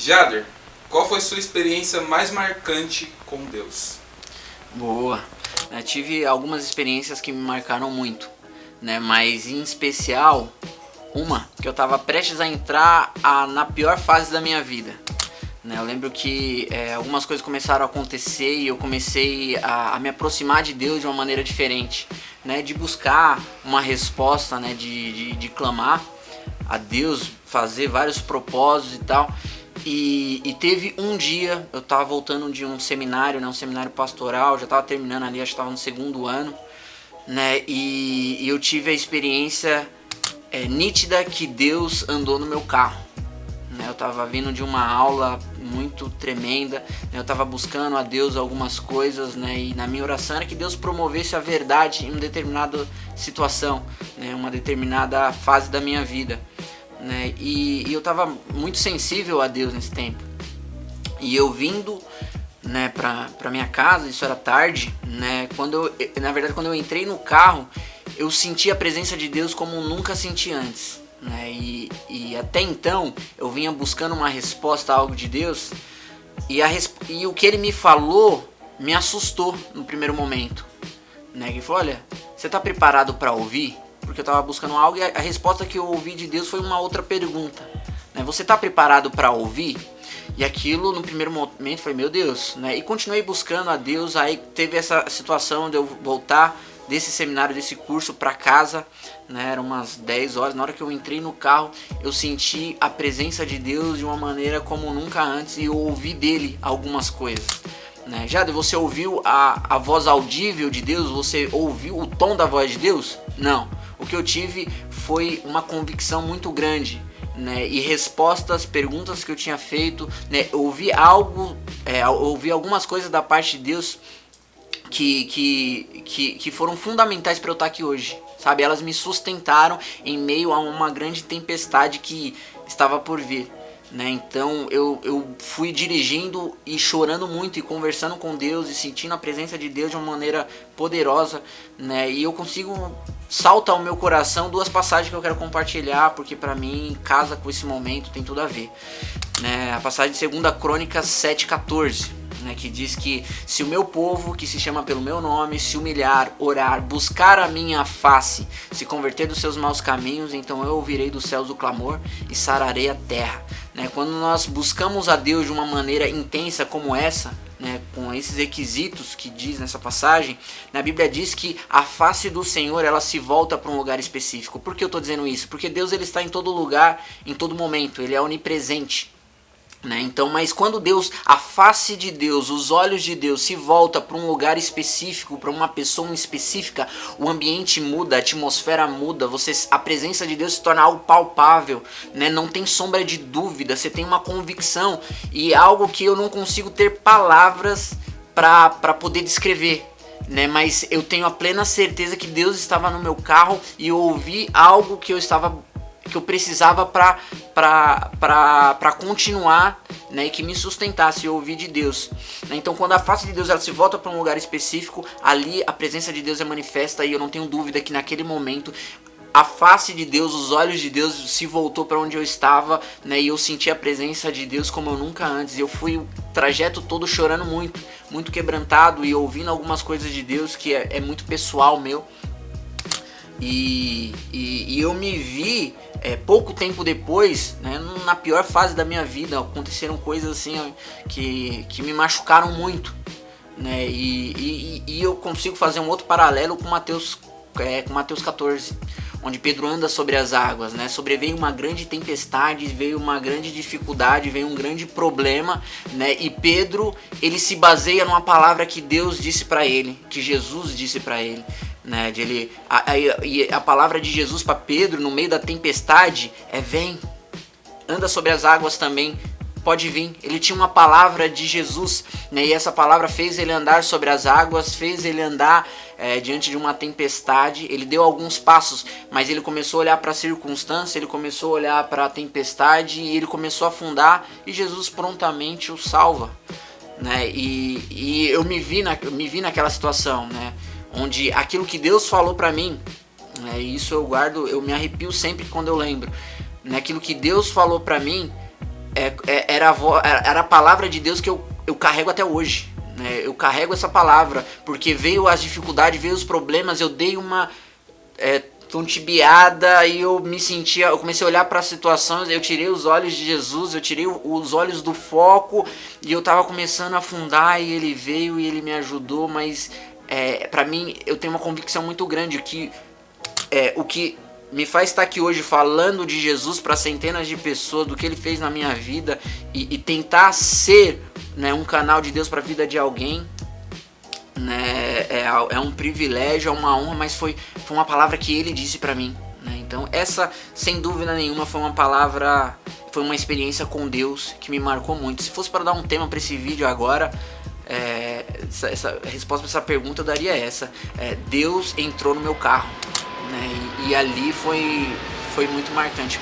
Jader, qual foi sua experiência mais marcante com Deus? Boa. Tive algumas experiências que me marcaram muito, né? Mas em especial uma que eu estava prestes a entrar na pior fase da minha vida. Eu lembro que algumas coisas começaram a acontecer e eu comecei a me aproximar de Deus de uma maneira diferente, né? De buscar uma resposta, né? De clamar a Deus, fazer vários propósitos e tal. E teve um dia, eu estava voltando de um seminário, né? Um seminário pastoral, já estava terminando ali, acho que estava no segundo ano, né? E eu tive a experiência nítida que Deus andou no meu carro. Eu estava vindo de uma aula muito tremenda, né? Eu estava buscando a Deus algumas coisas, né? E na minha oração era que Deus promovesse a verdade em uma determinada situação, né? Uma determinada fase da minha vida, né? E eu estava muito sensível a Deus nesse tempo. E eu vindo, né, pra minha casa, isso era tarde, né? Quando eu entrei no carro, eu senti a presença de Deus como nunca senti antes. E até então eu vinha buscando uma resposta a algo de Deus e o que ele me falou me assustou no primeiro momento, né? Ele falou: olha, você está preparado para ouvir? Porque eu estava buscando algo e a resposta que eu ouvi de Deus foi uma outra pergunta, né? Você está preparado para ouvir? E aquilo no primeiro momento foi: meu Deus, né? E continuei buscando a Deus. Aí teve essa situação de eu voltar desse seminário, desse curso para casa, né? Eram umas 10 horas, na hora que eu entrei no carro, eu senti a presença de Deus de uma maneira como nunca antes e eu ouvi dele algumas coisas, né? Jader, você ouviu a voz audível de Deus? Você ouviu o tom da voz de Deus? Não. O que eu tive foi uma convicção muito grande, né? E respostas, perguntas que eu tinha feito, né? Ouvi algumas coisas da parte de Deus que foram fundamentais para eu estar aqui hoje, sabe? Elas me sustentaram em meio a uma grande tempestade que estava por vir, né? Então eu fui dirigindo e chorando muito e conversando com Deus e sentindo a presença de Deus de uma maneira poderosa, né? E eu consigo saltar ao meu coração duas passagens que eu quero compartilhar, porque para mim casa com esse momento, tem tudo a ver, né? A passagem de 2 Crônicas 7,14, né, que diz que se o meu povo, que se chama pelo meu nome, se humilhar, orar, buscar a minha face, se converter dos seus maus caminhos, então eu ouvirei dos céus o clamor e sararei a terra, né? Quando nós buscamos a Deus de uma maneira intensa como essa, né, com esses requisitos que diz nessa passagem, na Bíblia diz que a face do Senhor ela se volta para um lugar específico. Por que eu estou dizendo isso? Porque Deus ele está em todo lugar, em todo momento, ele é onipresente, né? Então, mas quando a face de Deus, os olhos de Deus se volta para um lugar específico, para uma pessoa específica, o ambiente muda, a atmosfera muda, a presença de Deus se torna algo palpável, né? Não tem sombra de dúvida, você tem uma convicção e algo que eu não consigo ter palavras para poder descrever, né? Mas eu tenho a plena certeza que Deus estava no meu carro e eu ouvi algo que eu precisava para continuar, né, e que me sustentasse, eu ouvi de Deus, né? Então quando a face de Deus ela se volta para um lugar específico, ali a presença de Deus é manifesta e eu não tenho dúvida que naquele momento a face de Deus, os olhos de Deus se voltou para onde eu estava, né, e eu senti a presença de Deus como eu nunca antes. Eu fui o trajeto todo chorando muito, muito quebrantado e ouvindo algumas coisas de Deus que é muito pessoal meu. E eu me vi pouco tempo depois, né, na pior fase da minha vida. Aconteceram coisas assim que me machucaram muito, né, e eu consigo fazer um outro paralelo com Mateus 14, onde Pedro anda sobre as águas, né? Sobreveio uma grande tempestade, veio uma grande dificuldade, veio um grande problema, né? E Pedro, ele se baseia numa palavra que Deus disse para ele, que Jesus disse para ele, né? A palavra de Jesus para Pedro no meio da tempestade vem, anda sobre as águas também, pode vir. Ele tinha uma palavra de Jesus, né? E essa palavra fez ele andar sobre as águas, fez ele andar diante de uma tempestade. Ele deu alguns passos, mas ele começou a olhar para a circunstância, ele começou a olhar para a tempestade e ele começou a afundar e Jesus prontamente o salva, né? E eu me vi naquela situação, né? Onde aquilo que Deus falou para mim, né? Isso eu guardo, eu me arrepio sempre quando eu lembro, né? Aquilo que Deus falou para mim era a palavra de Deus que eu carrego até hoje. Né? Eu carrego essa palavra, porque veio as dificuldades, veio os problemas, eu dei uma tontibiada e eu comecei a olhar para as situações, eu tirei os olhos de Jesus, eu tirei os olhos do foco e eu tava começando a afundar e ele veio e ele me ajudou, mas para mim eu tenho uma convicção muito grande que o que me faz estar aqui hoje falando de Jesus para centenas de pessoas, do que ele fez na minha vida e tentar ser, né, um canal de Deus para a vida de alguém, né, é um privilégio, é uma honra, mas foi uma palavra que ele disse para mim, né? Então essa, sem dúvida nenhuma, foi uma experiência com Deus que me marcou muito. Se fosse para dar um tema para esse vídeo agora, essa resposta para essa pergunta eu daria Deus entrou no meu carro, né? E ali foi muito marcante.